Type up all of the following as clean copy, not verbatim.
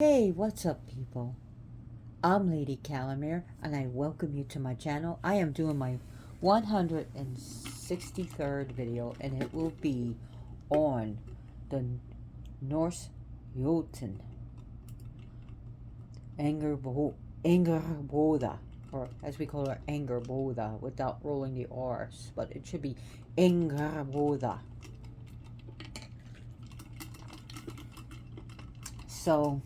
Hey, what's up, people? I'm Lady Calamere, and I welcome you to my channel. I am doing my 163rd video, and it will be on the Norse Jotun Angrboda, or as we call her, Angrboda, without rolling the R's, but it should be Angrboda. So,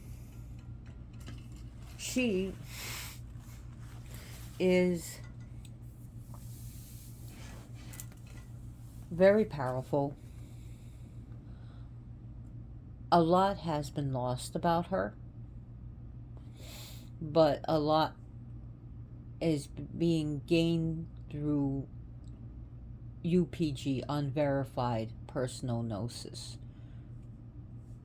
she is very powerful. A lot has been lost about her, but a lot is being gained through UPG, unverified personal gnosis.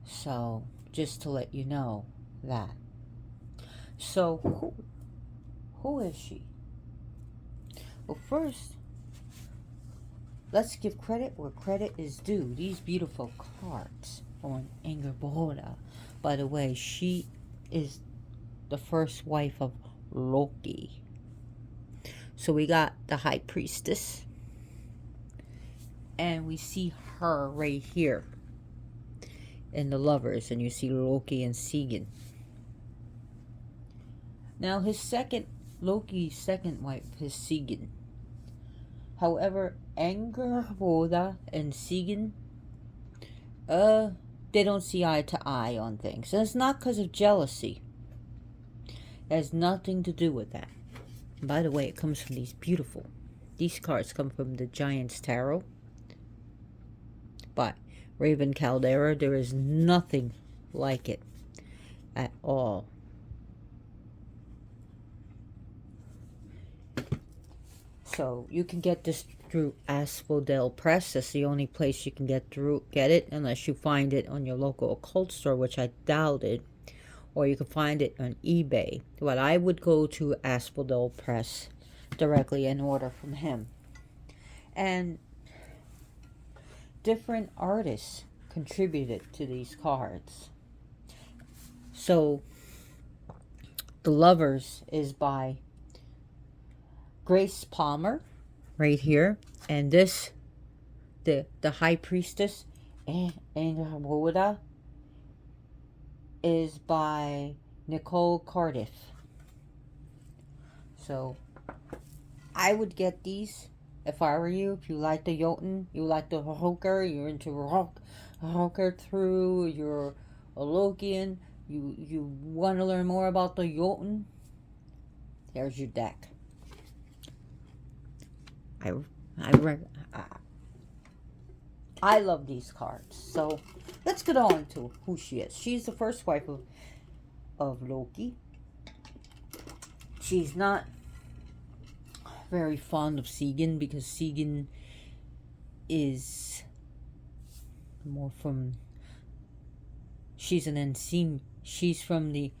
So, just to let you know that. So, who is she? Well, first, let's give credit where credit is due. These beautiful cards on Angrboda. By the way, she is the first wife of Loki. So we got the High Priestess. And we see her right here in the Lovers. And you see Loki and Sigyn. Now Loki's second wife is Sigyn. However, Angrboda and Sigyn, they don't see eye to eye on things. And it's not because of jealousy. It has nothing to do with that. And by the way, it comes from these cards come from the Giant's Tarot by Raven Caldera. There is nothing like it at all. So you can get this through Asphodel Press. That's the only place you can get it, unless you find it on your local occult store, which I doubted. Or you can find it on eBay. But I would go to Asphodel Press directly and order from him. And different artists contributed to these cards. So the Lovers is by Grace Palmer, right here, and this, the High Priestess, Angrboda, is by Nicole Cardiff. So, I would get these if I were you. If you like the Jotun, you like the Roker, you're into Roker through, you're a Lokian, you want to learn more about the Jotun, there's your deck. I love these cards. So let's get on to who she is. She's the first wife of Loki. She's not very fond of Sigyn because Sigyn is more from, she's an Ensem. She's from the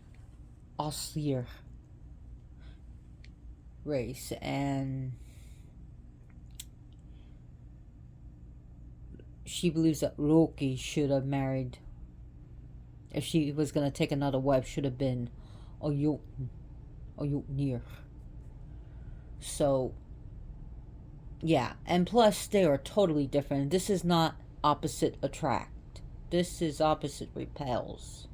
Oslier race, and she believes that Loki should have married, if she was going to take another wife, should have been a Jotun, a Jotnir. So, yeah. And plus, they are totally different. This is not opposite attract. This is opposite repels.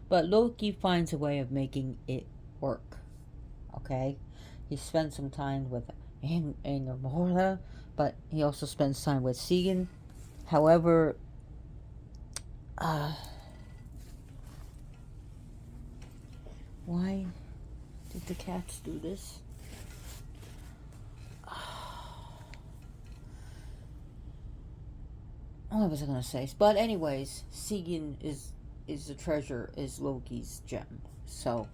But Loki finds a way of making it work. Okay? He spends some time with Angrboda, but he also spends time with Sigyn. However, why did the cats do this? What was I gonna say? But anyways, Sigyn is the treasure, is Loki's gem. So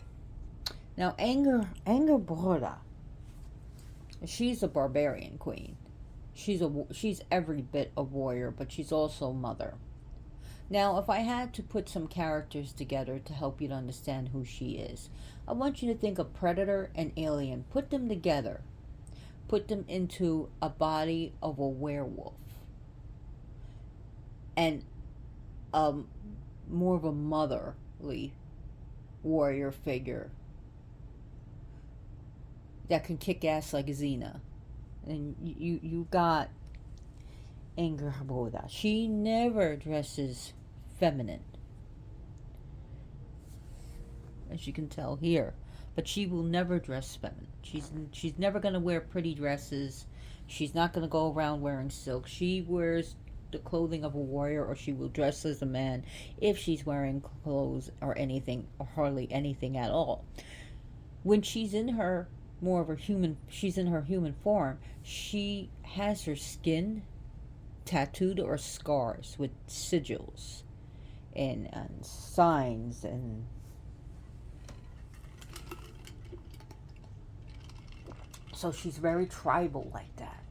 now Angrboda, she's a barbarian queen. She's every bit a warrior, but she's also mother. Now, if I had to put some characters together to help you to understand who she is, I want you to think of Predator and Alien. Put them together. Put them into a body of a werewolf. And more of a motherly warrior figure that can kick ass like Xena. And you got Angrboda. She never dresses feminine, as you can tell here. But she will never dress feminine. She's never gonna wear pretty dresses. She's not gonna go around wearing silk. She wears the clothing of a warrior, or she will dress as a man if she's wearing clothes or anything, or hardly anything at all. When she's in her more of her human, she's in her human form, she has her skin tattooed or scars with sigils and signs, and so she's very tribal like that.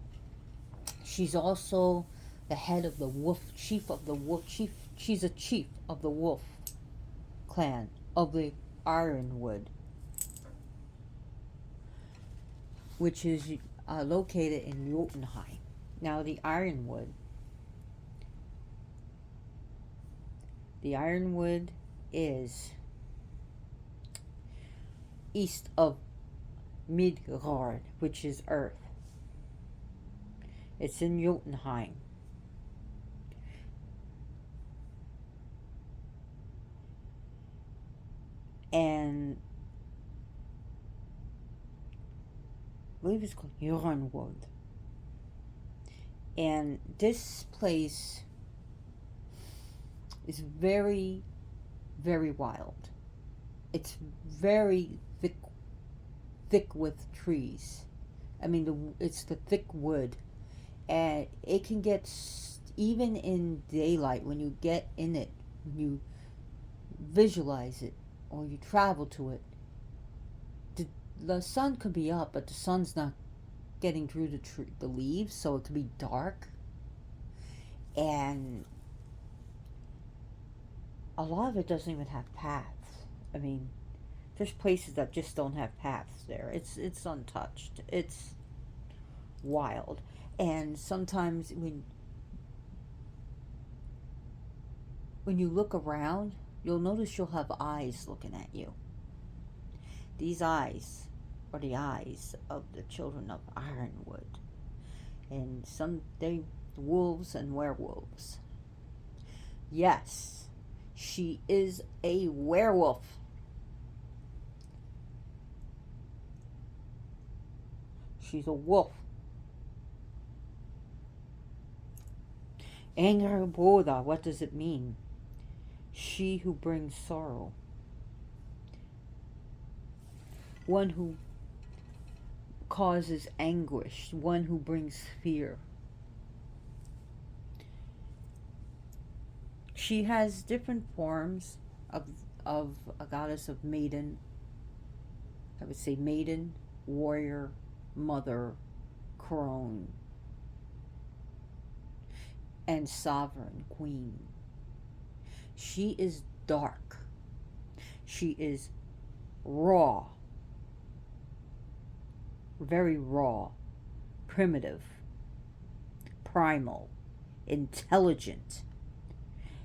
She's also the head of the wolf, chief of the wolf, chief. She's a chief of the wolf clan of the Ironwood, which is located in Jotunheim. Now, the Ironwood is east of Midgard, which is Earth. It's in Jotunheim. And I believe it's called Ironwood. And this place is very, very wild. It's very thick with trees. I mean, it's the thick wood, and it can get, even in daylight, when you get in it, when you visualize it or you travel to it, the sun could be up, but the sun's not getting through the leaves, so it could be dark. And a lot of it doesn't even have paths. I mean, there's places that just don't have paths there. It's untouched. It's wild. And sometimes when you look around, you'll notice you'll have eyes looking at you. These eyes are the eyes of the children of Ironwood. And they wolves and werewolves. Yes, she is a werewolf. She's a wolf. Angrboda, what does it mean? She who brings sorrow. One who causes anguish. One who brings fear. She has different forms of a goddess of maiden. I would say maiden, warrior, mother, crone, and sovereign queen. She is dark. She is raw. Very raw. Primitive. Primal. Intelligent.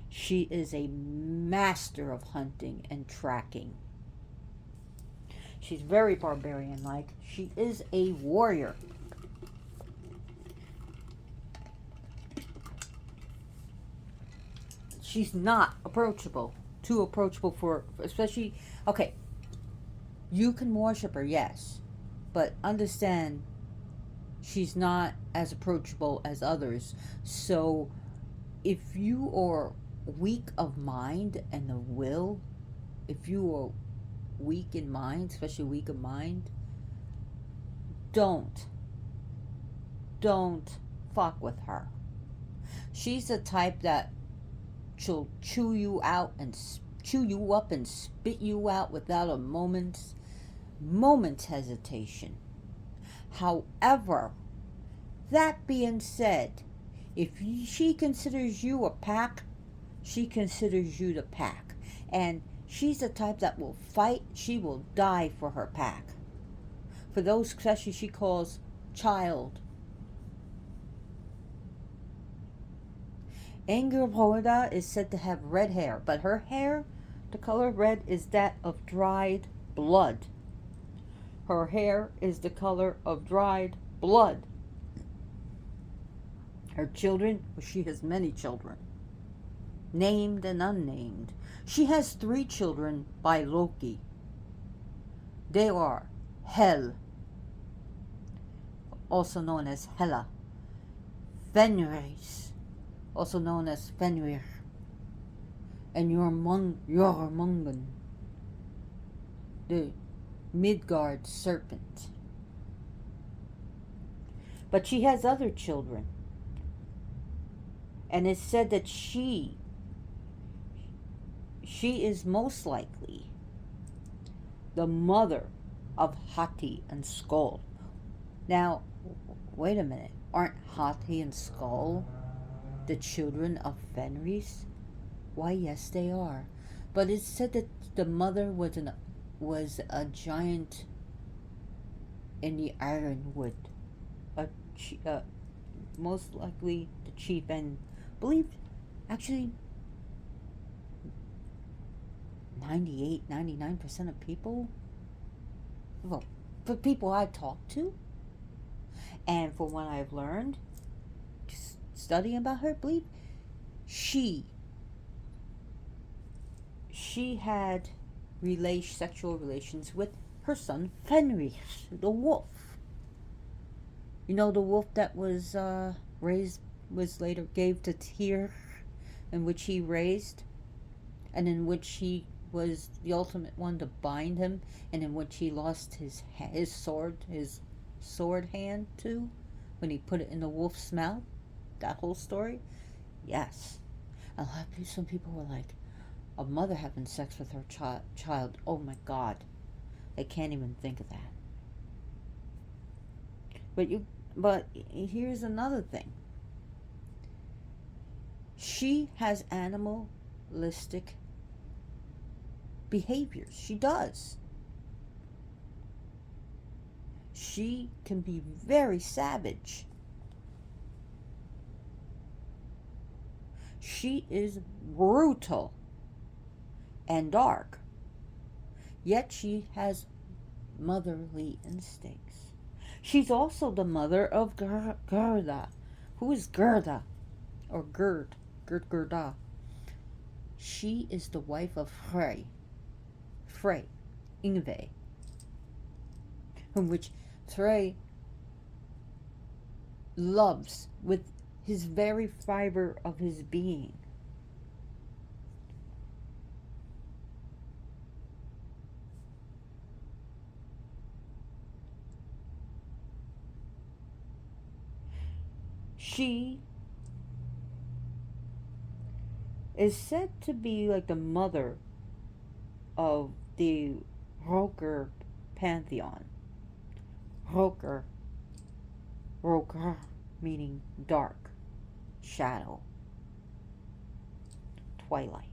She is a master of hunting and tracking. She's very barbarian-like. She is a warrior. She's not approachable. Too approachable for, especially, okay, you can worship her, yes, but understand she's not as approachable as others. So if you are weak of mind and the will, if you are weak in mind, especially weak of mind, don't fuck with her. She's the type that she'll chew you up and spit you out without a moment's hesitation. However, that being said, if she considers you a pack, she considers you the pack. And she's the type that will fight. She will die for her pack. For those, especially, she calls child. Angrboda is said to have red hair, but her hair The color red is that of dried blood. Her hair is the color of dried blood. Her children, well, she has many children, named and unnamed. She has 3 children by Loki. They are Hel, also known as Hela, Fenris, also known as Fenrir, and Jormungand, the Midgard serpent. But she has other children, and it's said that she is most likely the mother of Hati and Skull. Now, wait a minute. Aren't Hati and Skull the children of Fenris? Why, yes, they are. But it's said that the mother was a giant in the Ironwood, most likely the chief, and believe actually 99% of people, well, for people I've talked to, and for what I've learned, just studying about her, believe she had sexual relations with her son Fenris, the wolf. You know, the wolf that was later gave to Tyr, in which he raised, and in which he was the ultimate one to bind him, and in which he lost his sword hand too, when he put it in the wolf's mouth. That whole story. Yes, some people were like, a mother having sex with her child. Oh my God, they can't even think of that. But here's another thing. She has animalistic behaviors. She does. She can be very savage. She is brutal and dark. Yet she has motherly instincts. She's also the mother of Gerda. Who is Gerda? Or Gerda. She is the wife of Frey, Yngve, whom which Frey loves with his very fiber of his being. She is said to be like the mother of the Roker pantheon. Roker meaning dark, shadow, twilight.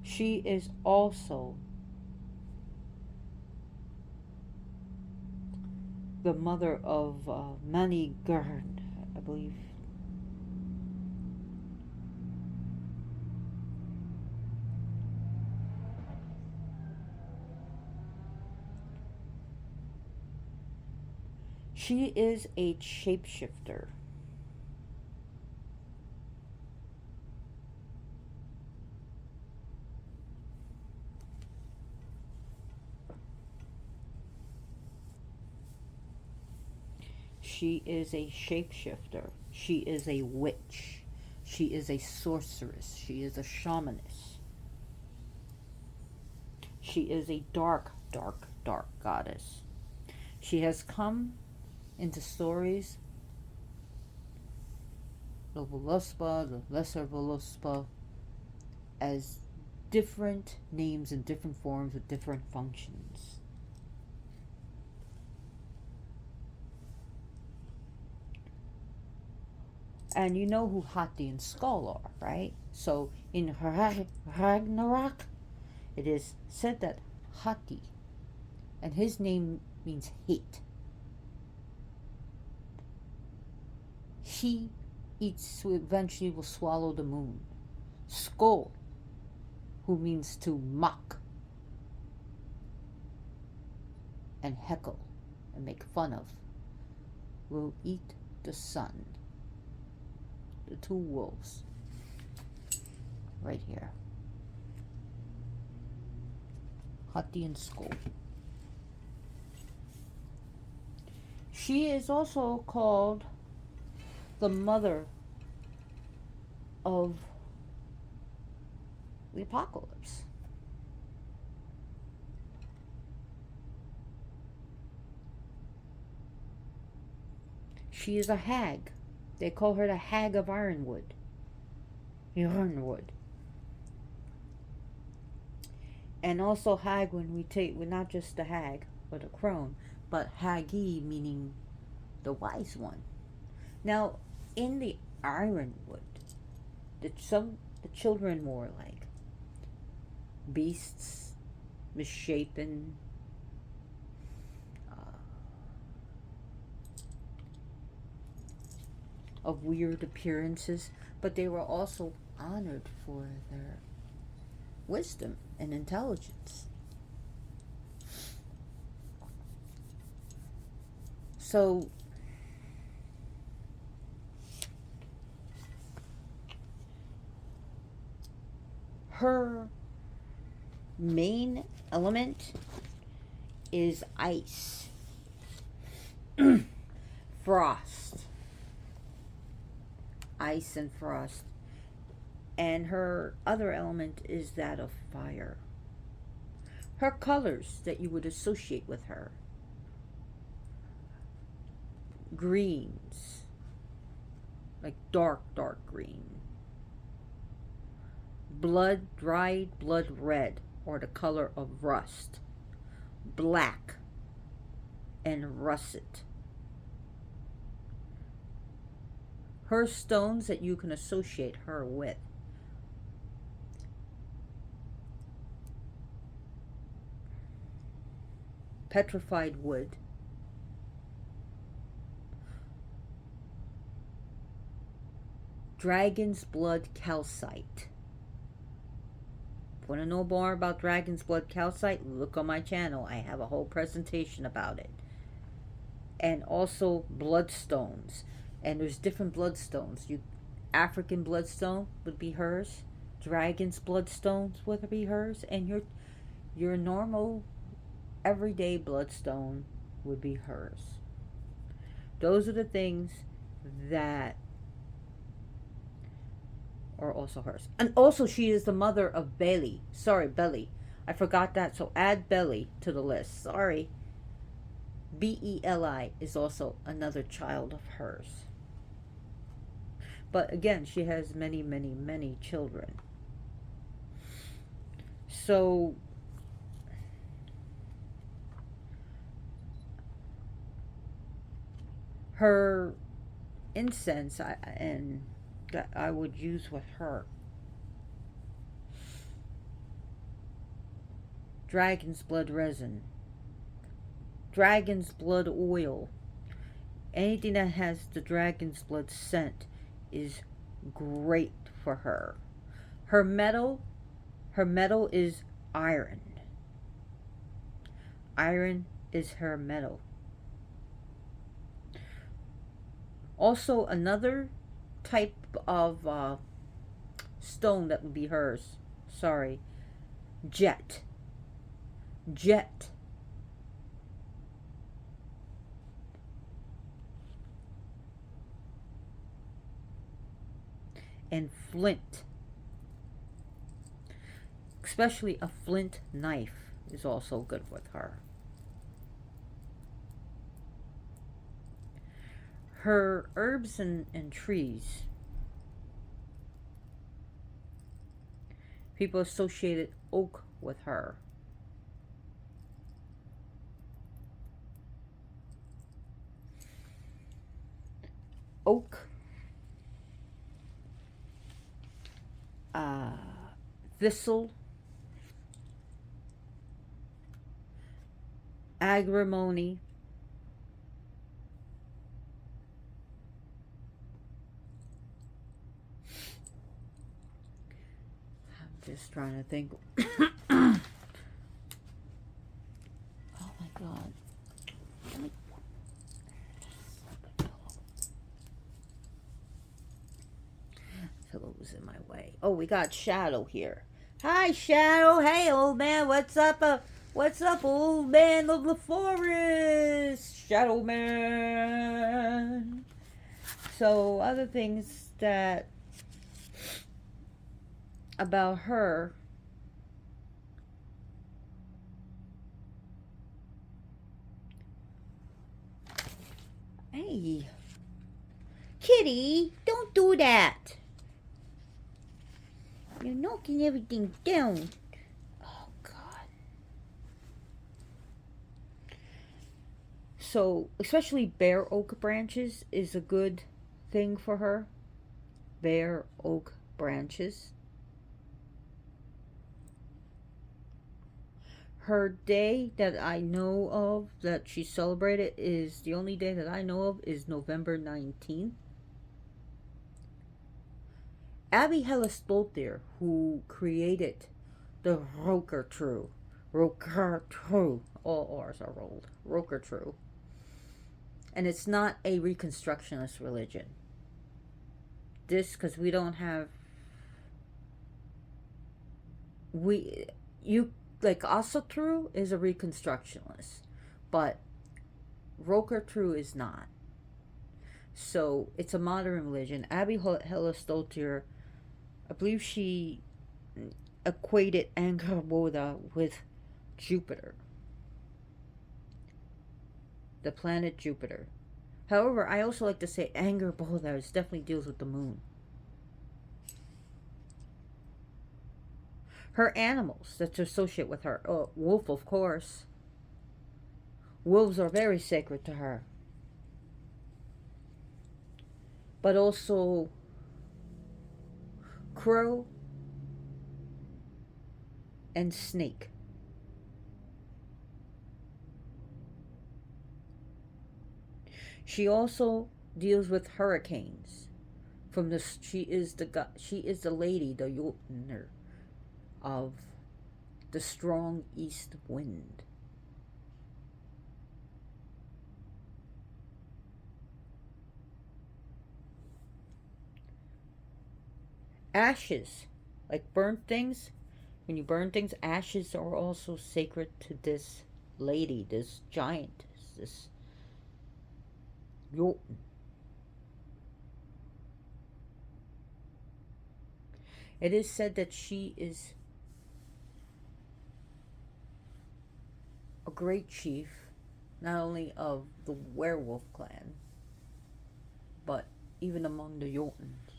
She is also the mother of Manigard, I believe. She is a shapeshifter. She is a shapeshifter. She is a witch. She is a sorceress. She is a shamaness. She is a dark, dark, dark goddess. She has come into stories, the Voluspa, the Lesser Voluspa, as different names and different forms with different functions. And you know who Hati and Skull are, right? So in Ragnarok, it is said that Hati And his name means hate. He eats, who eventually will swallow the moon. Skull, who means to mock and heckle and make fun of, will eat the sun. The two wolves. Right here. Hati and Skull. She is also called the mother of the apocalypse. She is a hag. They call her the Hag of Ironwood. Ironwood. And also hag when we take, we're not just the hag or the crone, but hagi meaning the wise one. Now, in the Ironwood, the children were like beasts, misshapen, of weird appearances, but they were also honored for their wisdom and intelligence. So her main element is ice. Frost. Ice and frost. And her other element is that of fire. Her colors that you would associate with her: greens, like dark green, dried blood red, or the color of rust, black and russet. Her stones that you can associate her with: petrified wood, dragon's blood calcite. Want to know more about dragon's blood calcite? Look on my channel. I have a whole presentation about it. And also bloodstones. And there's different bloodstones. African bloodstone would be hers. Dragon's bloodstones would be hers. And your normal everyday bloodstone would be hers. Those are the things that are also hers. And also she is the mother of Belly. Sorry, Belly. I forgot that, so add Belly to the list. Sorry. Beli is also another child of hers. But again, she has many, many, many children. So her incense that I would use with her: dragon's blood resin, dragon's blood oil. Anything that has the dragon's blood scent is great for her. Her metal is iron. Iron is her metal. Also, another type of stone that would be hers. Sorry. Jet. And flint. Especially a flint knife is also good with her. Her herbs and trees. People associated oak with her. Oak, thistle, Agrimony. I'm just trying to think. Oh my god. Let me- Pillow's in my way. Oh, we got Shadow here. Hi, Shadow. Hey, old man. What's up? What's up, old man of the forest? Shadow Man. So, other things that about her. Hey, Kitty, don't do that. You're knocking everything down. Oh, God. So, especially bare oak branches is a good thing for her. Bare oak branches. Her day that I know of that she celebrated is the only day that I know of is November 19th. Abby Hellestolter, who created the Roker True. Roker True. All R's are rolled. Roker True. And it's not a Reconstructionist religion. This, because we don't have. Like Asatru is a Reconstructionist, but Roker True is not. So it's a modern religion. Abby Hellestolter, I believe she equated Angrboda with Jupiter, the planet Jupiter. However, I also like to say Angrboda definitely deals with the moon. Her animals that associate with her. Oh, wolf, of course. Wolves are very sacred to her. But also crow and snake. She also deals with hurricanes. She is the lady, the Jotner of the strong east wind. Ashes, like burnt things, when you burn things, ashes are also sacred to this lady, this giantess, this Jotun. It is said that she is a great chief, not only of the werewolf clan, but even among the Jotuns.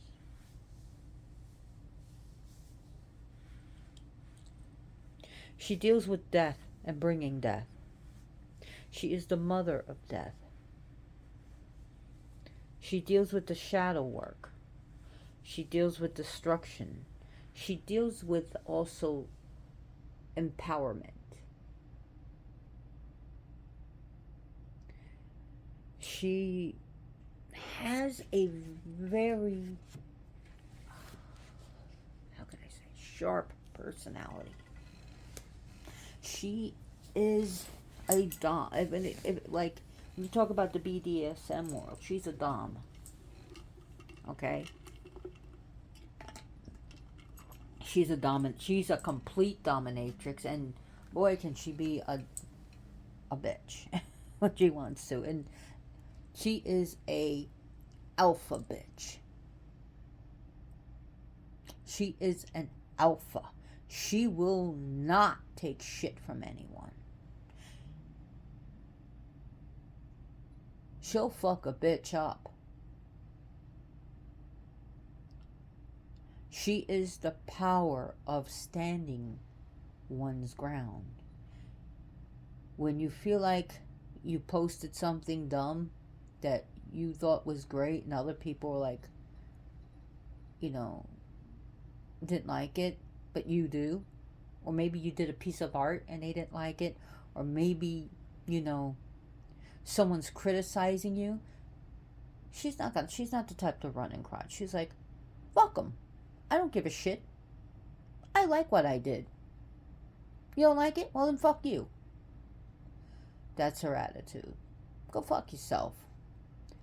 She deals with death and bringing death. She is the mother of death. She deals with the shadow work. She deals with destruction. She deals with also empowerment. She has a very, how can I say, sharp personality. She is a dom. Like, when you talk about the BDSM world, she's a dom. Okay? She's a complete dominatrix, and boy, can she be a bitch when she wants to. And she is a alpha bitch. She is an alpha. She will not take shit from anyone. She'll fuck a bitch up. She is the power of standing one's ground. When you feel like you posted something dumb that you thought was great and other people were like, didn't like it, but you do. Or maybe you did a piece of art and they didn't like it. Or maybe you know, someone's criticizing you, she's not the type to run and cry. She's like, fuck 'em. I don't give a shit. I like what I did. You don't like it? Well, then fuck you. That's her attitude. Go fuck yourself.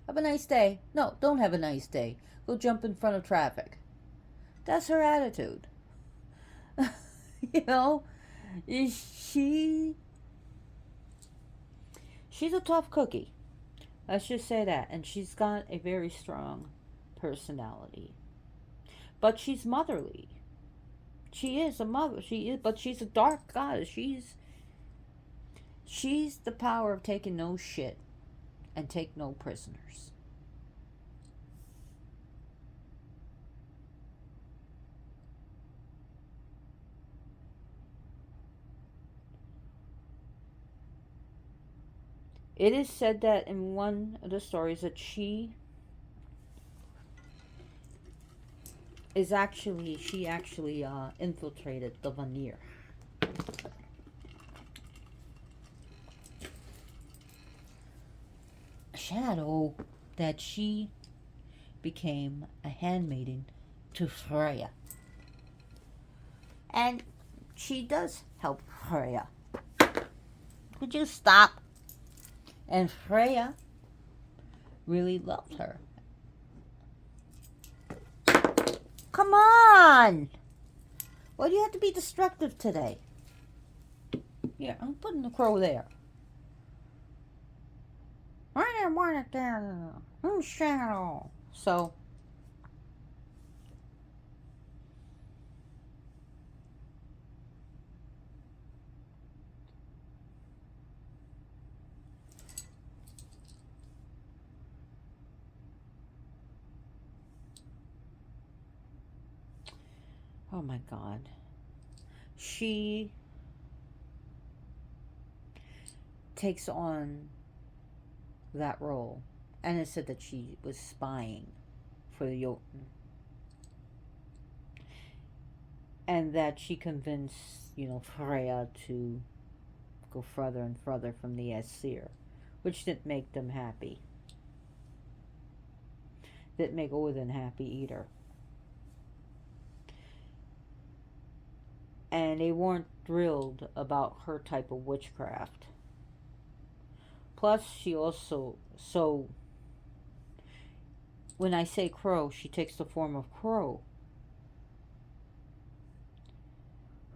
Have a nice day. No, don't have a nice day. Go jump in front of traffic. That's her attitude. You know, she she's a tough cookie. Let's just say that. And she's got a very strong personality. But she's motherly. She is a mother. She is, but she's a dark goddess. She's the power of taking no shit and take no prisoners. It is said that in one of the stories that she actually infiltrated the Vanir. Shadow that she became a handmaiden to Freya. And she does help Freya. Would you stop? And Freya really loved her. Come on! Why do you have to be destructive today? Yeah, I'm putting the crow there. I didn't want it there. I'm Shadow. So, oh my God. She takes on that role. And it said that she was spying for the Jotun. And that she convinced, Freya to go further and further from the Aesir, which didn't make them happy. Didn't make Odin happy either. And they weren't thrilled about her type of witchcraft. Plus, she also, so when I say crow, she takes the form of crow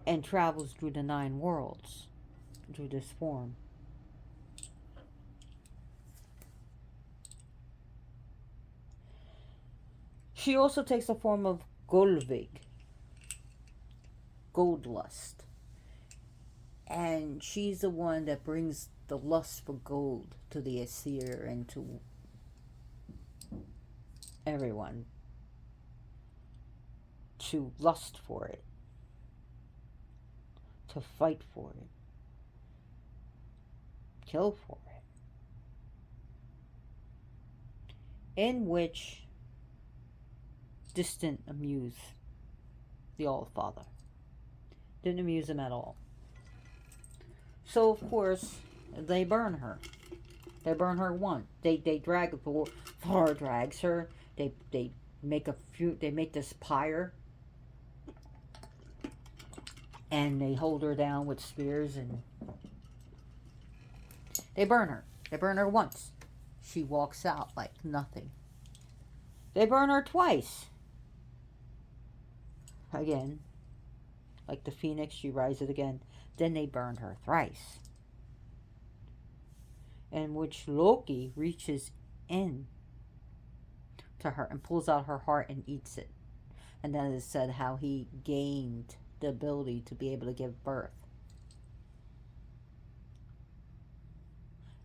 and travels through the 9 worlds through this form. She also takes the form of Golvig, gold lust. And she's the one that brings the lust for gold to the Aesir and to everyone. To lust for it. To fight for it. Kill for it. In which this didn't amuse the All-Father. Didn't amuse him at all. So, of course, they burn her. They burn her once. They drag Thor drags her. They make this pyre. And they hold her down with spears and they burn her. They burn her once. She walks out like nothing. They burn her twice. Again, like the phoenix, she rises again. Then they burn her thrice. In which Loki reaches in to her and pulls out her heart and eats it. And then it said how he gained the ability to be able to give birth.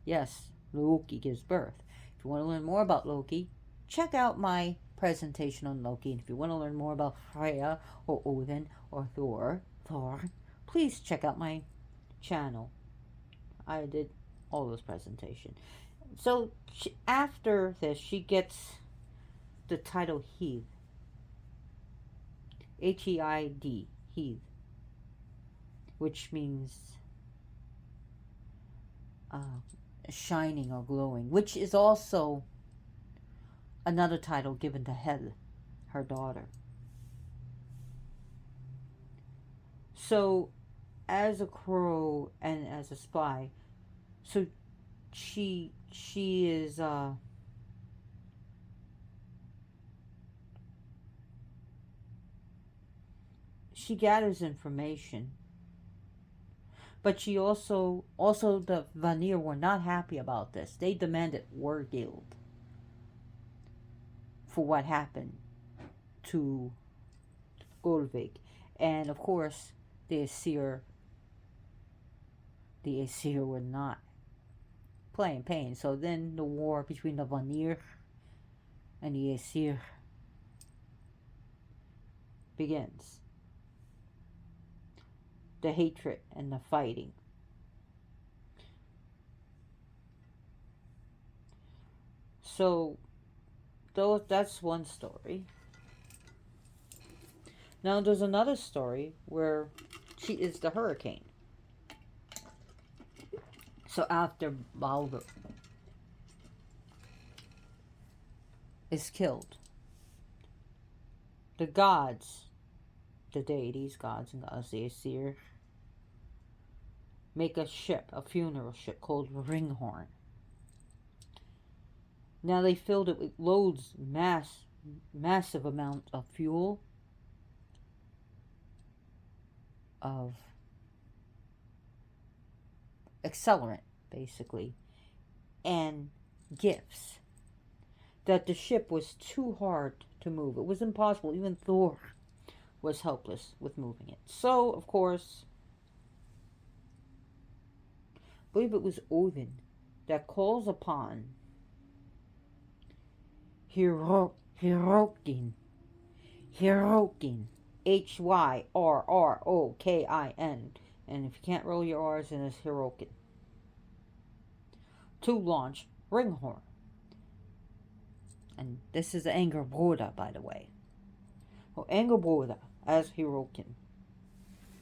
Yes, Loki gives birth. If you want to learn more about Loki, check out my presentation on Loki. And if you want to learn more about Freya or Odin or Thor, please check out my channel. I did all those presentations. So after this, she gets the title Heath. H-E-I-D, Heath, which means uh, shining or glowing, which is also another title given to Hel, her daughter. So, as a crow and as a spy, so she is she gathers information, but she also the Vanir were not happy about this. They demanded war guild for what happened to Ulvig, and of course the Aesir were not playing pain. So then the war between the Vanir and the Aesir begins. The hatred and the fighting. So that's one story. Now there's another story where she is the hurricane. So after Baldur is killed, the gods, the deities, gods and gods, the Aesir, make a ship, a funeral ship called Ringhorn. Now they filled it with loads, massive amount of fuel, of accelerant, basically, and gifts. That the ship was too hard to move. It was impossible. Even Thor was helpless with moving it. So, of course, I believe it was Odin that calls upon Hyrrokin. Hyrrokin. And if you can't roll your R's, then it's Hyrrokin. To launch Ringhorn. And this is Angrboda, by the way. Well, Angrboda, as Hyrrokin,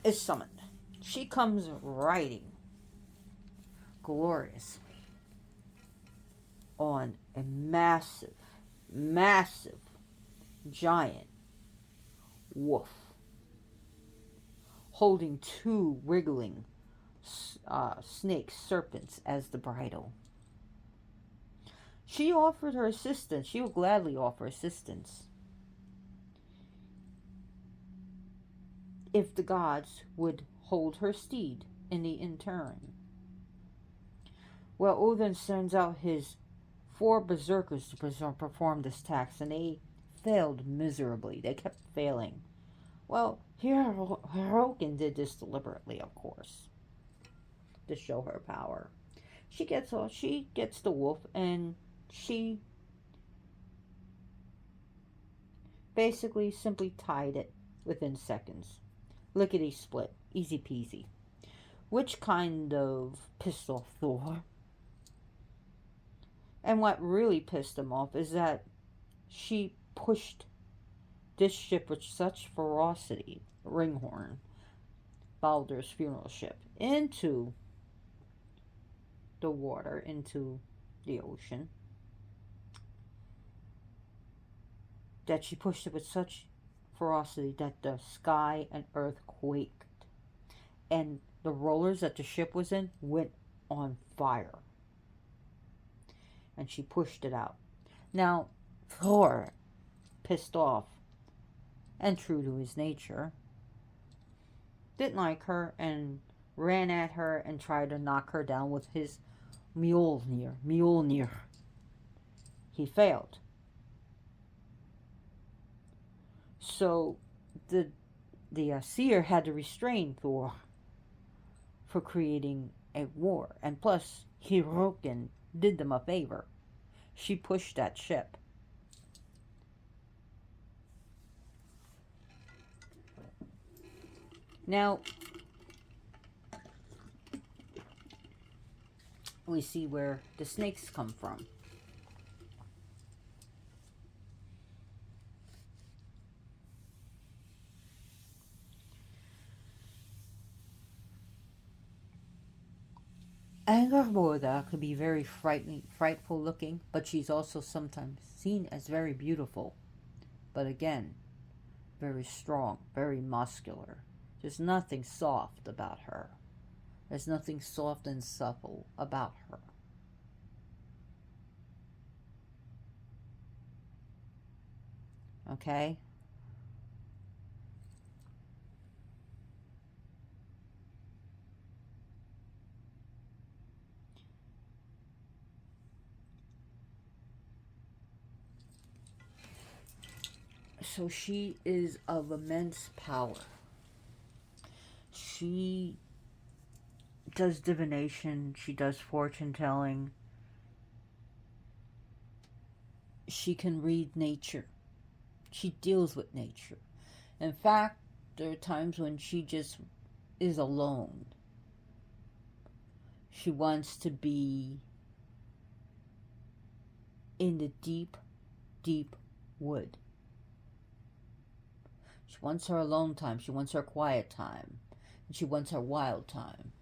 is summoned. She comes riding, glorious, on a massive, giant wolf, holding two wriggling serpents as the bridle. She offered her assistance. She would gladly offer assistance if the gods would hold her steed in the interim. Well, Odin sends out his 4 berserkers to perform this task, and they failed miserably. They kept failing. Well, Hyrrokin did this deliberately, of course, to show her power. She gets the wolf, and she basically simply tied it within seconds. Lickety split. Easy peasy. Which kind of pissed off Thor. And what really pissed him off is that she pushed this ship with such ferocity, Ringhorn, Baldur's funeral ship, into the water, into the ocean, that she pushed it with such ferocity that the sky and earth quaked, and the rollers that the ship was in went on fire, and she pushed it out. Now, Thor, pissed off and true to his nature, didn't like her and ran at her and tried to knock her down with his Mjolnir. He failed. So the seer had to restrain Thor for creating a war. And plus, Hyrrokin did them a favor. She pushed that ship. Now, we see where the snakes come from. Angrboda could be very frightful looking, but she's also sometimes seen as very beautiful. But again, very strong, very muscular. There's nothing soft about her. There's nothing soft and supple about her. Okay? So she is of immense power. She does divination, she does fortune telling, she can read nature, she deals with nature. In fact, there are times when she just is alone. She wants to be in the deep, deep wood. She wants her alone time, she wants her quiet time, and she wants her wild time.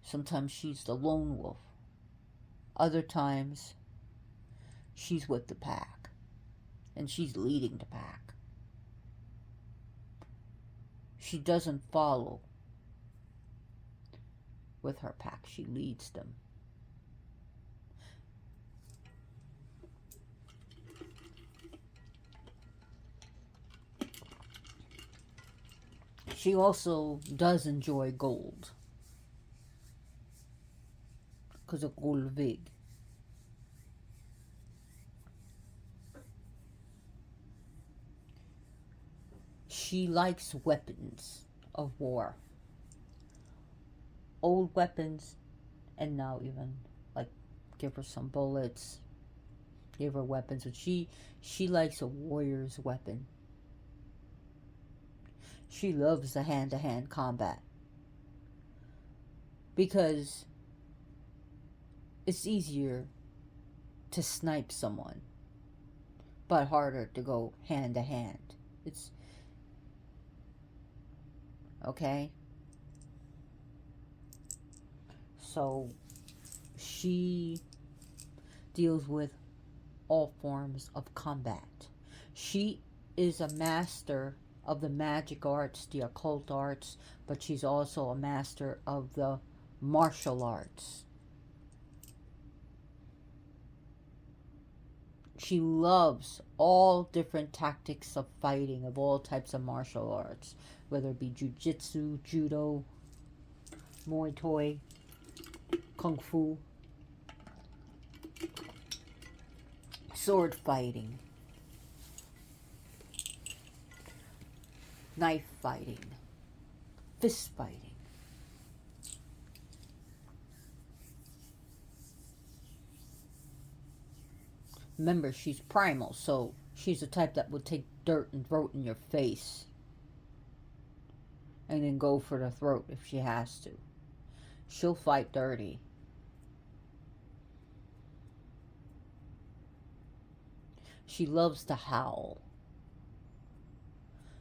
Sometimes she's the lone wolf. Other times, she's with the pack. And she's leading the pack. She doesn't follow with her pack. She leads them. She also does enjoy gold. Because of Golvig. She likes weapons of war. Old weapons, and now even, like, give her some bullets, give her weapons, but she likes a warrior's weapon. She loves the hand-to-hand combat. Because it's easier to snipe someone, but harder to go hand-to-hand. It's okay. So she deals with all forms of combat. She is a master of the magic arts, the occult arts, but she's also a master of the martial arts. She loves all different tactics of fighting, of all types of martial arts, whether it be jiu-jitsu, judo, muay thai, kung fu, sword fighting, knife fighting, fist fighting. Remember, she's primal, so she's the type that would take dirt and throw it in your face. And then go for the throat if she has to. She'll fight dirty. She loves to howl.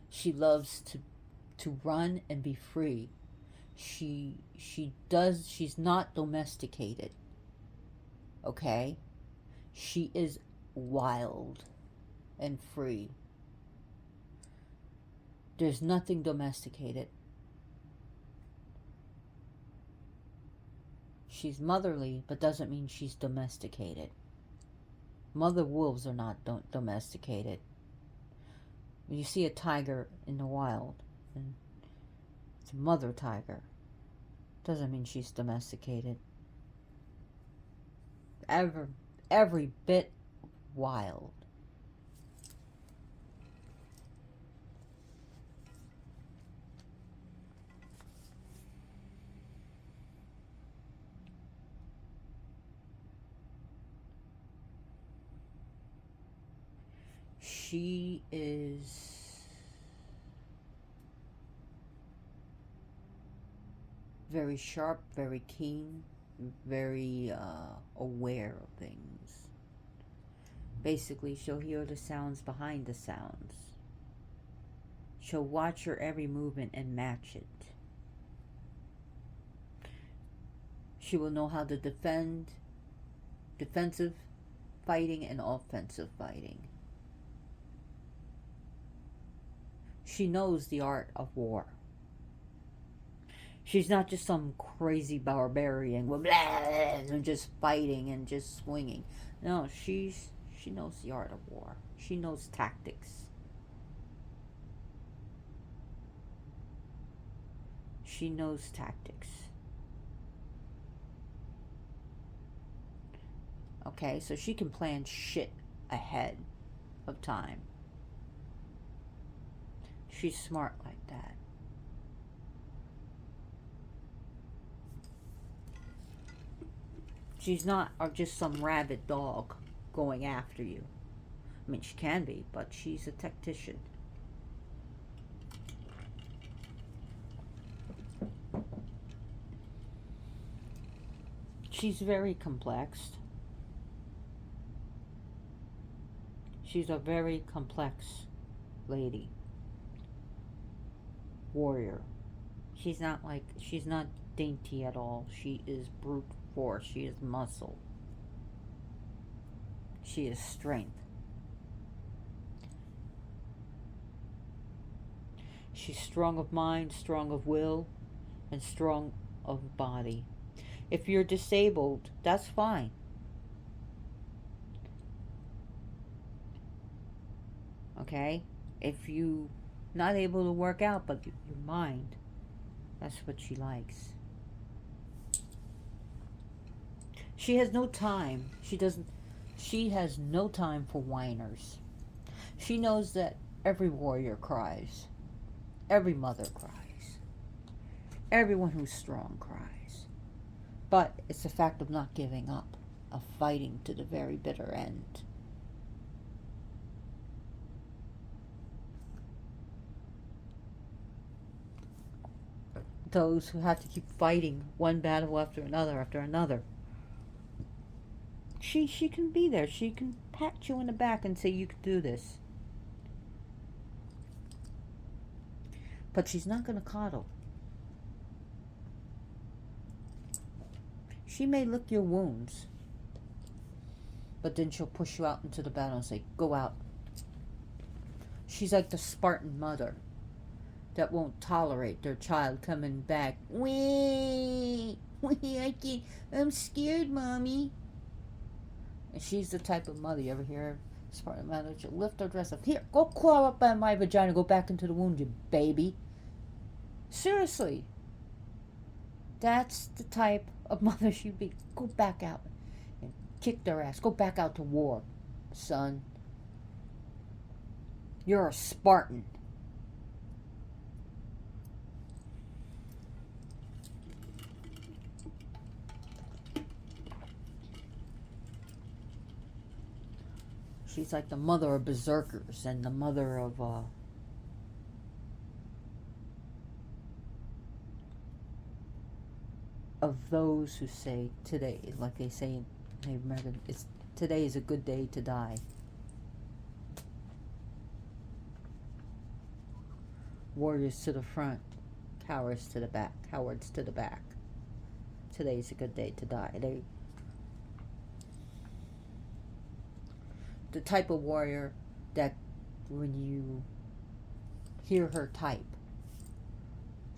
She loves to run and be free. She's not domesticated. Okay? She is wild and free. There's nothing domesticated. She's motherly, but doesn't mean she's domesticated. Mother wolves are not domesticated. When you see a tiger in the wild, and it's a mother tiger, doesn't mean she's domesticated. Every bit wild. She is very sharp, very keen, very aware of things. Basically, she'll hear the sounds behind the sounds. She'll watch your every movement and match it. She will know how to defend, defensive fighting and offensive fighting. She knows the art of war. She's not just some crazy barbarian with blah, and just fighting and just swinging. No, she knows the art of war. She knows tactics. She knows tactics. Okay, so she can plan shit ahead of time. She's smart like that. She's not just some rabid dog going after you. I mean, she can be, but she's a tactician. She's very complex. She's a very complex lady. Warrior. She's not dainty at all. She is brute force. She is muscle. She is strength. She's strong of mind, strong of will, and strong of body. If you're disabled, that's fine. Okay? If you not able to work out, but your mind, that's what she likes. She has no time. She has no time for whiners. She knows that every warrior cries. Every mother cries. Everyone who's strong cries. But it's the fact of not giving up, of fighting to the very bitter end. Those who have to keep fighting one battle after another. She can be there. She can pat you in the back and say you can do this. But she's not going to coddle. She may lick your wounds, but then she'll push you out into the battle and say, go out. She's like the Spartan mother that won't tolerate their child coming back. Wee, I'm scared, Mommy. And she's the type of mother, you ever hear Spartan mother? She'll lift her dress up. Here, go claw up by my vagina, go back into the wound, you baby. Seriously. That's the type of mother she'd be. Go back out and kick their ass. Go back out to war, son. You're a Spartan. She's like the mother of berserkers and the mother of those who say today, like they say in Native American, today is a good day to die. Warriors to the front, cowards to the back. Today's a good day to die. The type of warrior that when you hear her type,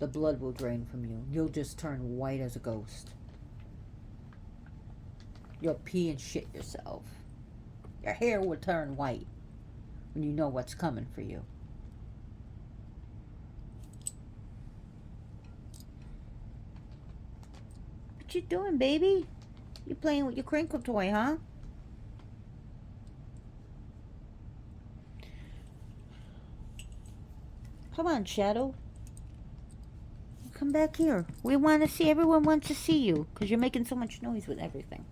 the blood will drain from you. You'll just turn white as a ghost. You'll pee and shit yourself. Your hair will turn white when you know what's coming for you. What you doing, baby? You playing with your crinkle toy, huh? Come on, Shadow. Come back here. We want to see, everyone wants to see you because you're making so much noise with everything.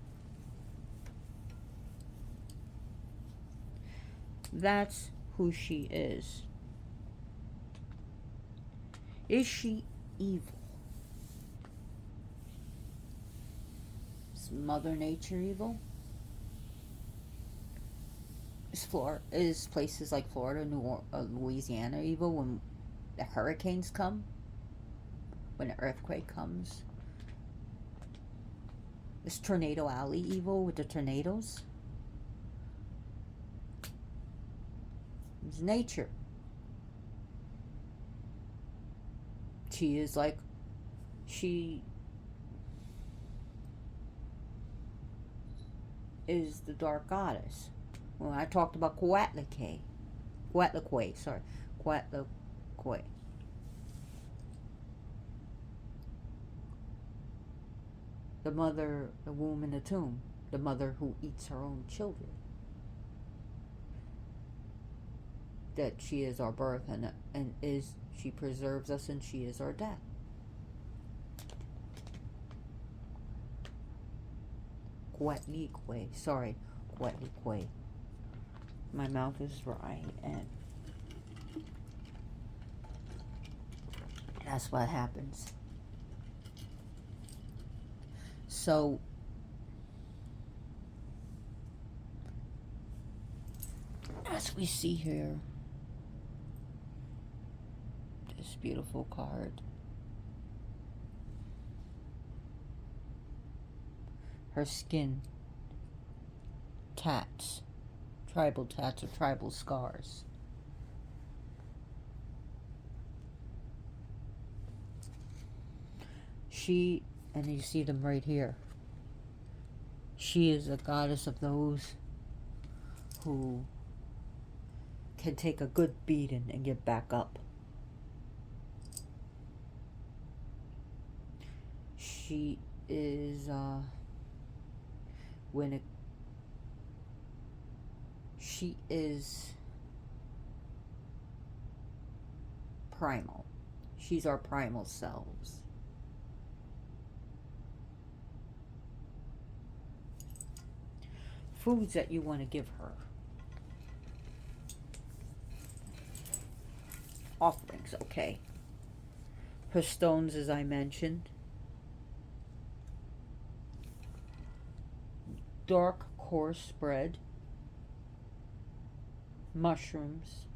That's who she is. Is she evil? Is Mother Nature evil? Is places like Florida, Louisiana evil when the hurricanes come? When an earthquake comes? Is Tornado Alley evil with the tornadoes? It's nature. She is like, she is the dark goddess. When I talked about Coatlicue, the mother, the womb in the tomb, the mother who eats her own children. That she is our birth and is she preserves us and she is our death. Coatlicue. My mouth is dry and that's what happens. So as we see here, this beautiful card, her skin, tats, tribal tats or tribal scars. She, and you see them right here, she is a goddess of those who can take a good beating and get back up. She is she is primal. She's our primal selves. Foods that you want to give her. Offerings, okay. Her stones, as I mentioned. Dark, coarse bread. Mushrooms.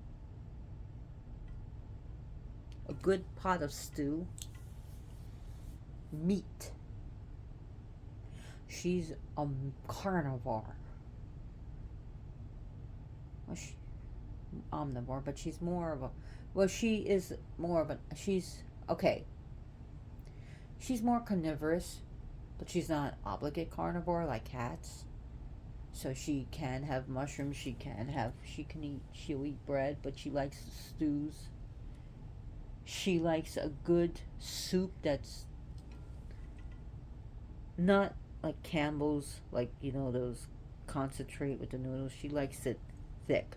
A good pot of stew. Meat. She's a carnivore. Well, omnivore, but she's more of a, well, she is more of a, she's, okay. She's more carnivorous, but she's not obligate carnivore like cats. So she can have mushrooms, she'll eat bread, but she likes stews. She likes a good soup that's not like Campbell's, like, you know, those concentrate with the noodles. She likes it thick.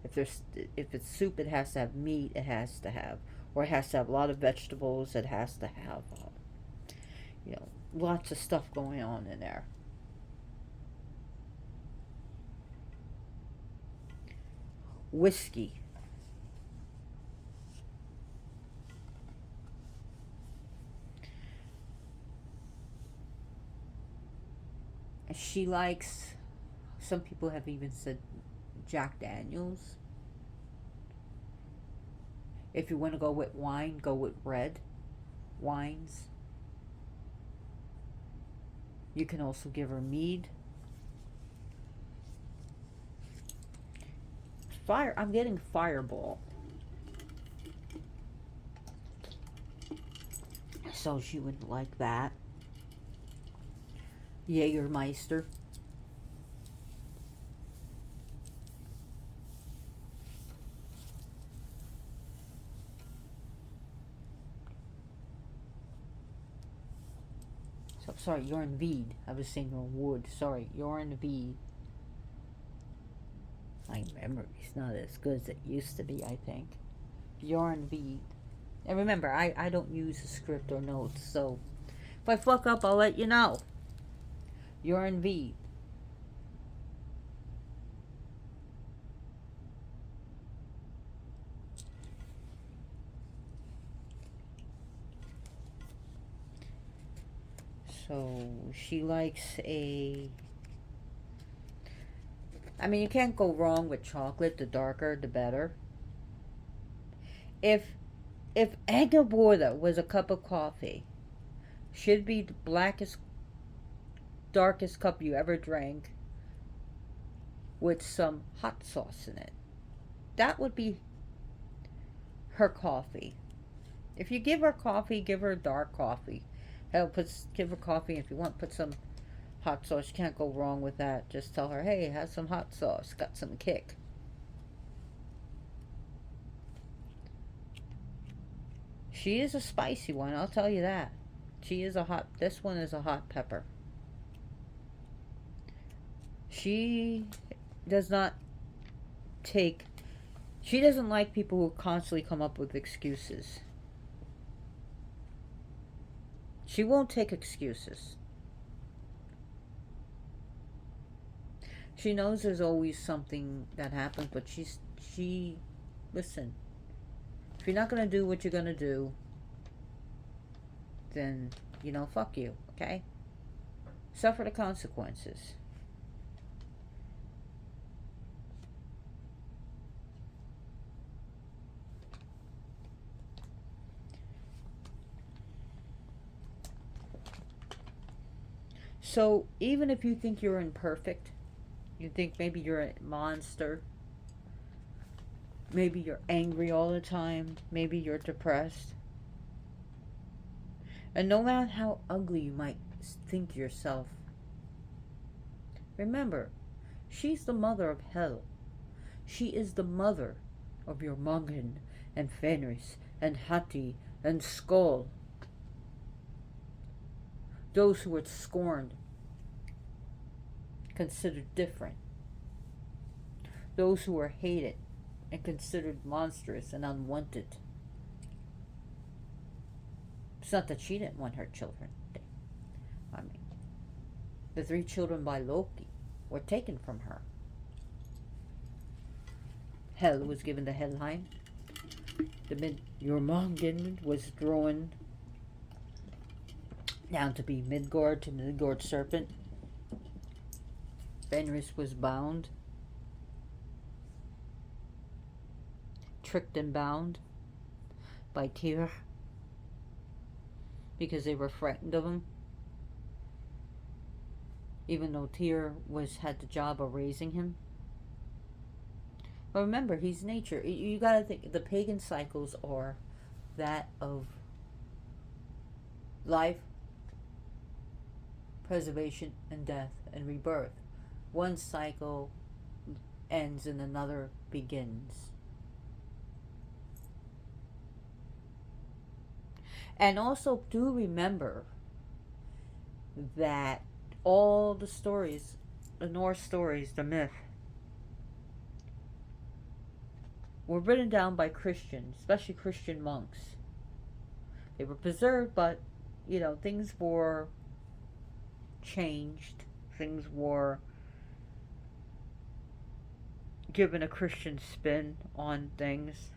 If it's soup, it has to have meat. It has to have, or it has to have a lot of vegetables. It has to have, lots of stuff going on in there. Whiskey. She likes, some people have even said Jack Daniels. If you want to go with wine, go with red wines. You can also give her mead. I'm getting Fireball. So she would like that. Jägermeister. So, sorry, Ironwood. I was saying Wood. Sorry, Ironwood. My memory's not as good as it used to be, I think. Ironwood. And remember, I don't use a script or notes, so if I fuck up, I'll let you know. Ironwood. So she likes a, I mean, you can't go wrong with chocolate. The darker, the better. If Angrboda was a cup of coffee, should be the blackest darkest cup you ever drank with some hot sauce in it. That would be her coffee. If you give her coffee, give her dark coffee. Hell, give her coffee if you want. Put some hot sauce. You can't go wrong with that. Just tell her, hey, have some hot sauce. Got some kick. She is a spicy one, I'll tell you that. She is a hot, this one is a hot pepper. She does not she doesn't like people who constantly come up with excuses. She won't take excuses. She knows there's always something that happens, but listen, if you're not going to do what you're going to do, then, fuck you, okay? Suffer the consequences. So, even if you think you're imperfect, you think maybe you're a monster, maybe you're angry all the time, maybe you're depressed, and no matter how ugly you might think yourself, remember, she's the mother of hell. She is the mother of your Morgan and Fenris and Hati and Skull. Those who were scorned, considered different. Those who were hated and considered monstrous and unwanted. It's not that she didn't want her children. I mean, the 3 children by Loki were taken from her. Hel was given the Helheim. Jormungand was drawn down to be Midgard, to Midgard serpent. Fenris was bound, tricked and bound by Tyr because they were frightened of him, even though Tyr had the job of raising him. But remember, he's nature. You gotta think, the pagan cycles are that of life, preservation, and death, and rebirth. One cycle ends and another begins. And also do remember that all the stories, the Norse stories, the myth, were written down by Christians, especially Christian monks. They were preserved, but, things were changed. Things were given a Christian spin on things.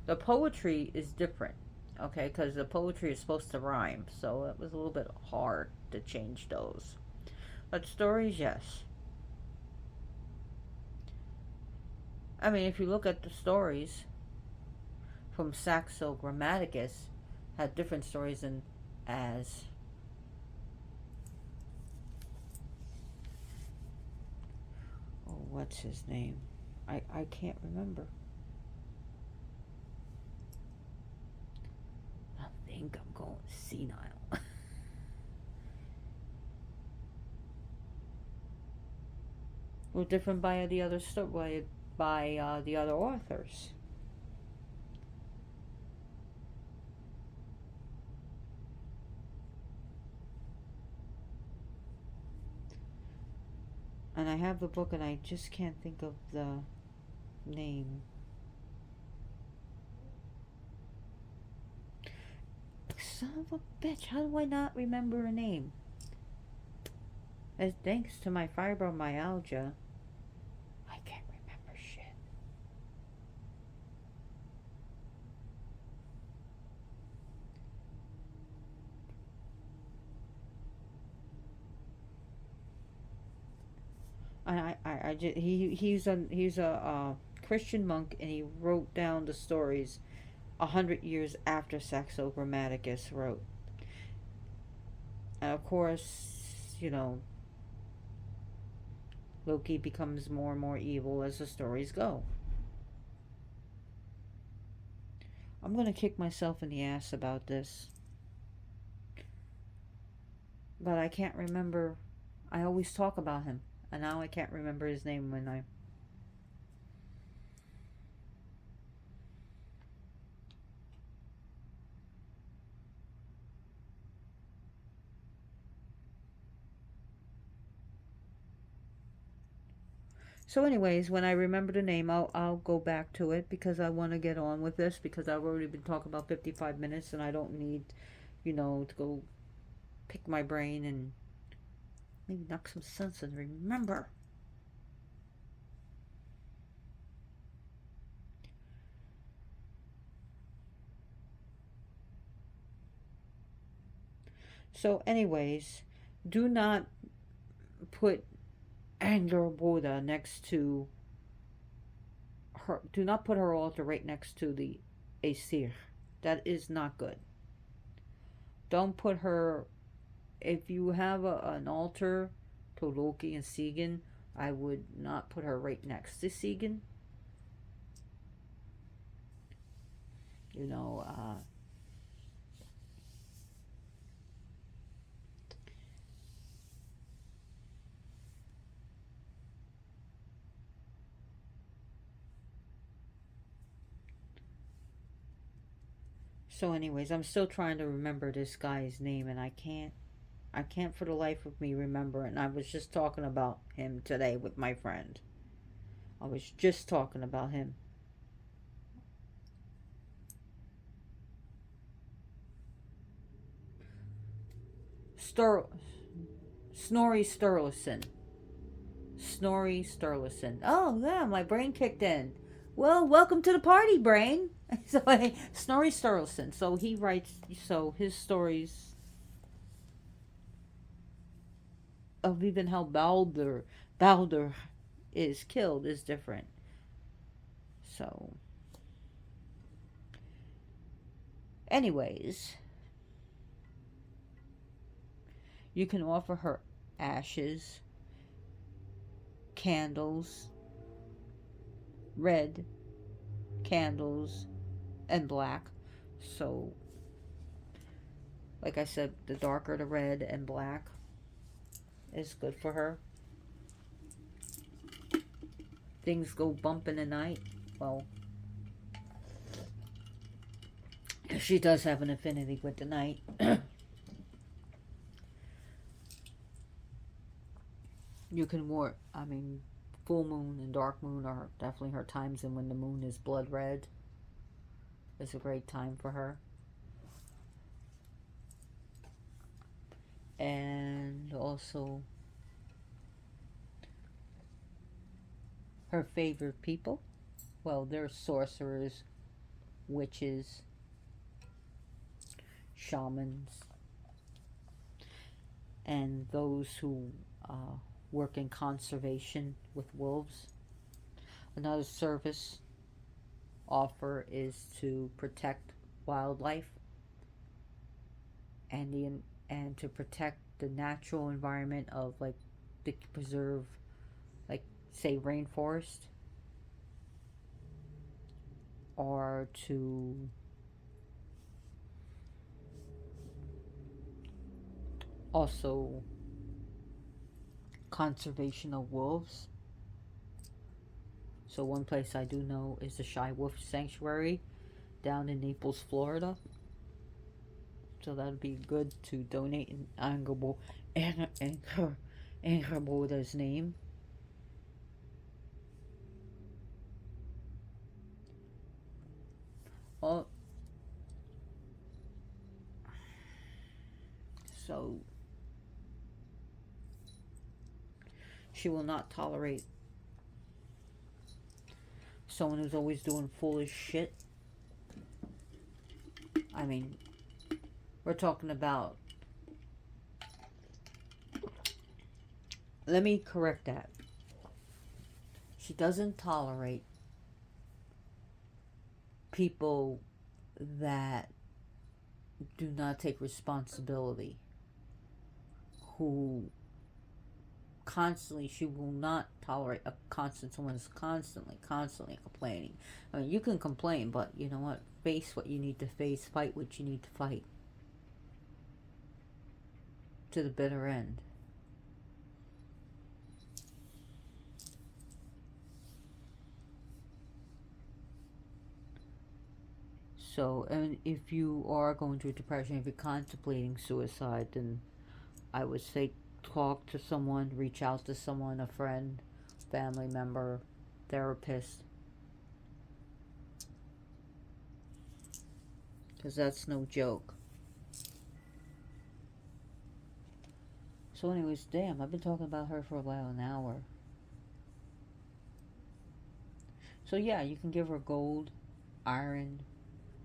The poetry is different, okay, because the poetry is supposed to rhyme, so it was a little bit hard to change those. But stories, yes. I mean, if you look at the stories from Saxo Grammaticus, had different stories as what's his name? I can't remember. I think I'm going senile. Well, different by the other by the other authors. And I have the book and I just can't think of the name. Son of a bitch, how do I not remember a name? As thanks to my fibromyalgia, I can't remember shit. And he's a Christian monk, and he wrote down the stories 100 years after Saxo Grammaticus wrote. And of course, Loki becomes more and more evil as the stories go. I'm gonna kick myself in the ass about this, but I can't remember. I always talk about him, and now I can't remember his name when I. So, anyways, when I remember the name, I'll go back to it because I want to get on with this because I've already been talking about 55 minutes and I don't need, to go pick my brain and maybe knock some sense and remember. So, anyways, do not put Angrboda next to her. Do not put her altar right next to the Aesir. That is not good. Don't put her. If you have an altar to Loki and Sigyn, I would not put her right next to Sigyn. You know, so anyways, I'm still trying to remember this guy's name and I can't. I can't for the life of me remember it. And I was just talking about him today with my friend. I was just talking about him. Stur Snorri Sturluson. Snorri Sturluson. Oh yeah, my brain kicked in. Well, welcome to the party, brain. So Snorri Sturluson. So he writes. So his stories of even how Balder is killed is different. So, anyways, you can offer her ashes, candles, red candles, and black. So, like I said, the darker the red and black is good for her. Things go bump in the night. Well, she does have an affinity with the night. You can work. I mean, full moon and dark moon are definitely her times, and when the moon is blood red, is a great time for her. And also, her favorite people. Well, they're sorcerers, witches, shamans, and those who work in conservation with wolves. Another service offer is to protect wildlife and to protect the natural environment of like to preserve, like, say, rainforest, or to also conservation of wolves. So one place I do know is the Shy Wolf Sanctuary down in Naples, Florida. So that'd be good to donate in Angrboda's name. Oh, so she will not tolerate someone who's always doing foolish shit. I mean, we're talking about. Let me correct that. She doesn't tolerate people that do not take responsibility who constantly, she will not tolerate a constant, someone's constantly complaining. I mean, you can complain, but you know what? Face what you need to face, fight what you need to fight to the bitter end. So, and if you are going through depression, if you're contemplating suicide, then I would say talk to someone, reach out to someone, a friend, family member, therapist, because that's no joke. So anyways, damn, I've been talking about her for about an hour. So yeah, you can give her gold, iron,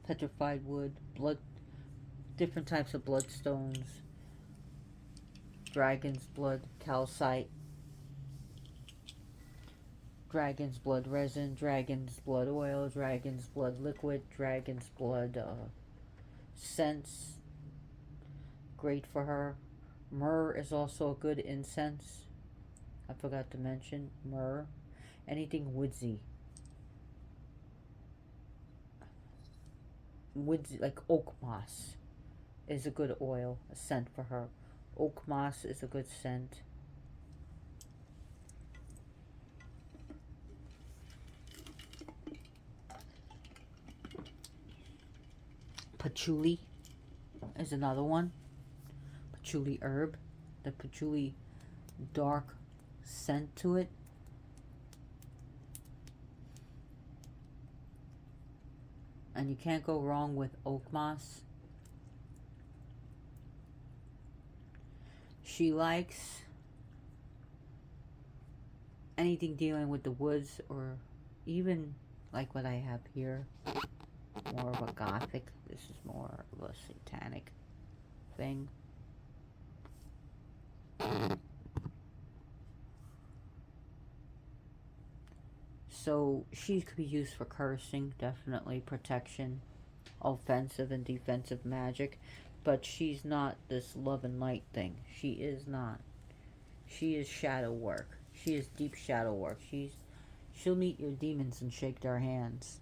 petrified wood, blood, different types of bloodstones, dragon's blood, calcite, dragon's blood resin, dragon's blood oil, dragon's blood liquid, dragon's blood scents. Great for her. Myrrh is also a good incense. I forgot to mention myrrh. Anything woodsy. Woodsy, like oak moss, is a good oil, a scent for her. Oak moss is a good scent. Patchouli is another one. Patchouli herb. The patchouli dark scent to it. And you can't go wrong with oak moss. She likes anything dealing with the woods, or even like what I have here. More of a gothic. This is more of a satanic thing. So she could be used for cursing, definitely protection, offensive and defensive magic, but she's not this love and light thing. She is not. She is shadow work. She is deep shadow work. She'll meet your demons and shake their hands.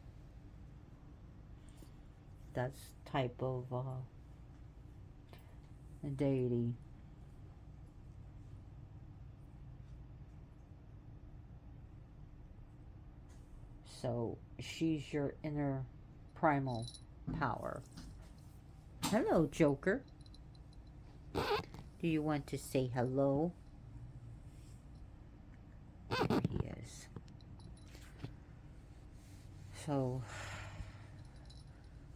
That's type of deity. So she's your inner primal power. Hello, Joker. Do you want to say hello? There he is. So,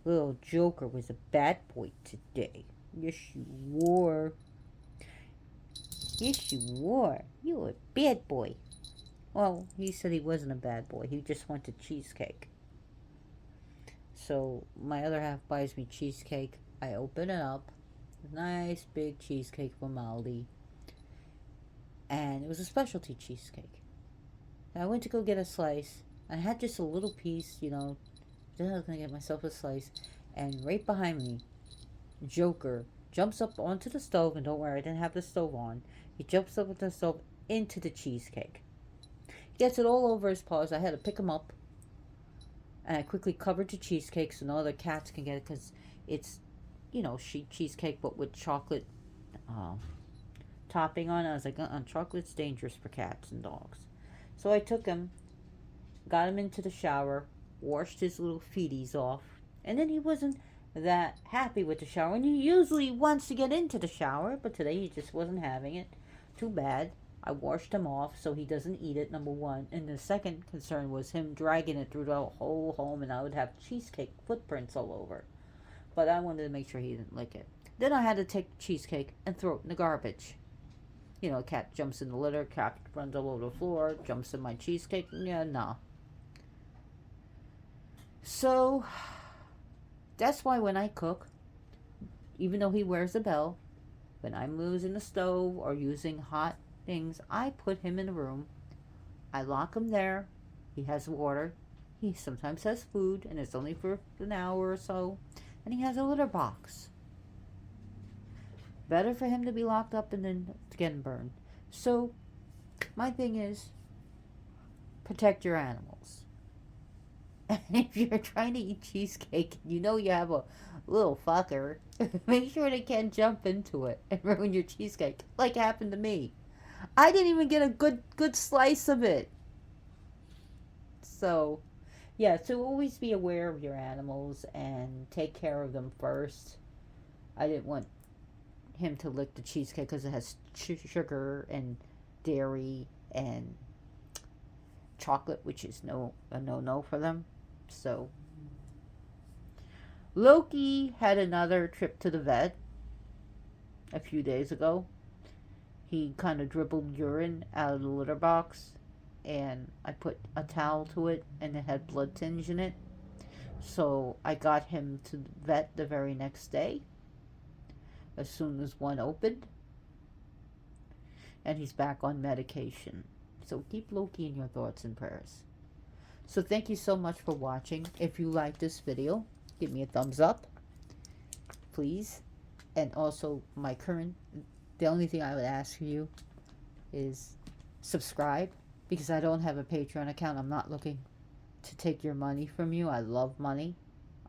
little Joker was a bad boy today. Yes, you were. Yes, you were. You were a bad boy. Well, he said he wasn't a bad boy. He just wanted cheesecake. So, my other half buys me cheesecake. I open it up. Nice big cheesecake from Aldi. And it was a specialty cheesecake. And I went to go get a slice. I had just a little piece, you know. Then I was going to get myself a slice. And right behind me, Joker jumps up onto the stove. And don't worry, I didn't have the stove on. He jumps up with the stove into the cheesecake. He gets it all over his paws. I had to pick him up. And I quickly covered the cheesecake so no other cats can get it. Because it's, you know, cheesecake but with chocolate topping on it. I was like, chocolate's dangerous for cats and dogs. So I took him, got him into the shower, washed his little feeties off, and then he wasn't that happy with the shower. And he usually wants to get into the shower, but today he just wasn't having it. Too bad. I washed him off so he doesn't eat it, number one. And the second concern was him dragging it through the whole home, and I would have cheesecake footprints all over. But I wanted to make sure he didn't lick it. Then I had to take the cheesecake and throw it in the garbage. You know, cat jumps in the litter, cat runs all over the floor, jumps in my cheesecake. Yeah, no. So, that's why when I cook, even though he wears a bell, when I'm using the stove or using hot things, I put him in a room. I lock him there. He has water. He sometimes has food, and it's only for an hour or so. And he has a litter box. Better for him to be locked up and then getting burned. So, my thing is, protect your animals. And if you're trying to eat cheesecake, you know you have a little fucker, make sure they can't jump into it and ruin your cheesecake, like happened to me. I didn't even get a good slice of it. So, yeah, so always be aware of your animals and take care of them first. I didn't want him to lick the cheesecake because it has sugar and dairy and chocolate, which is a no for them. So Loki had another trip to the vet a few days ago. He kind of dribbled urine out of the litter box, and I put a towel to it, and it had blood tinge in it. So I got him to the vet the very next day, as soon as one opened, and he's back on medication. So keep Loki in your thoughts and prayers. So thank you so much for watching. If you like this video, give me a thumbs up, please. And also, the only thing I would ask for you is subscribe, because I don't have a Patreon account. I'm not looking to take your money from you. I love money.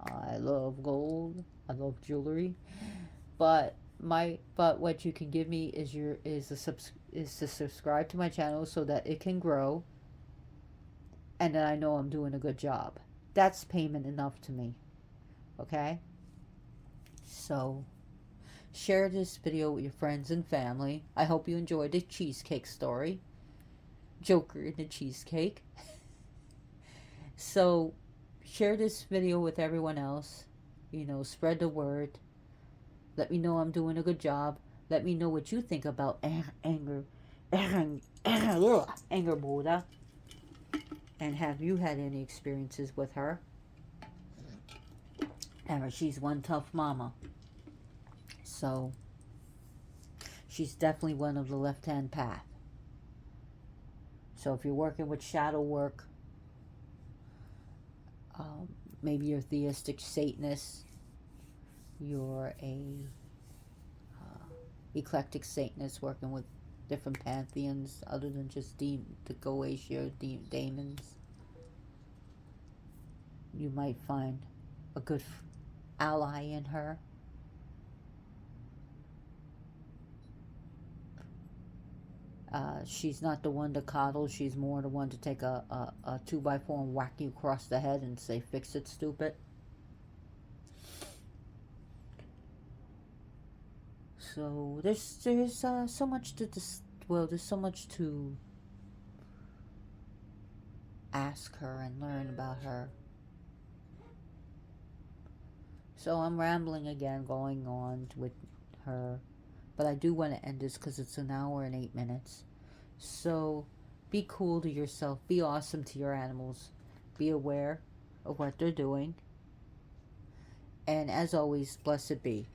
I love gold. I love jewelry. But what you can give me is to subscribe to my channel so that it can grow, and that I know I'm doing a good job. That's payment enough to me. Okay? So, share this video with your friends and family. I hope you enjoyed the cheesecake story. Joker in the cheesecake. So, share this video with everyone else. Spread the word. Let me know I'm doing a good job. Let me know what you think about Angrboda. And have you had any experiences with her? She's one tough mama. So, she's definitely one of the left-hand path. So if you're working with shadow work, maybe you're theistic Satanist, you're a eclectic Satanist working with different pantheons other than just the Goetia demons, you might find a good ally in her. She's not the one to coddle. She's more the one to take a 2x4 and whack you across the head and say, "Fix it, stupid." So there's so much to there's so much to ask her and learn about her. So I'm rambling again, going on with her. But I do want to end this because it's an hour and 8 minutes. So be cool to yourself. Be awesome to your animals. Be aware of what they're doing. And as always, blessed be.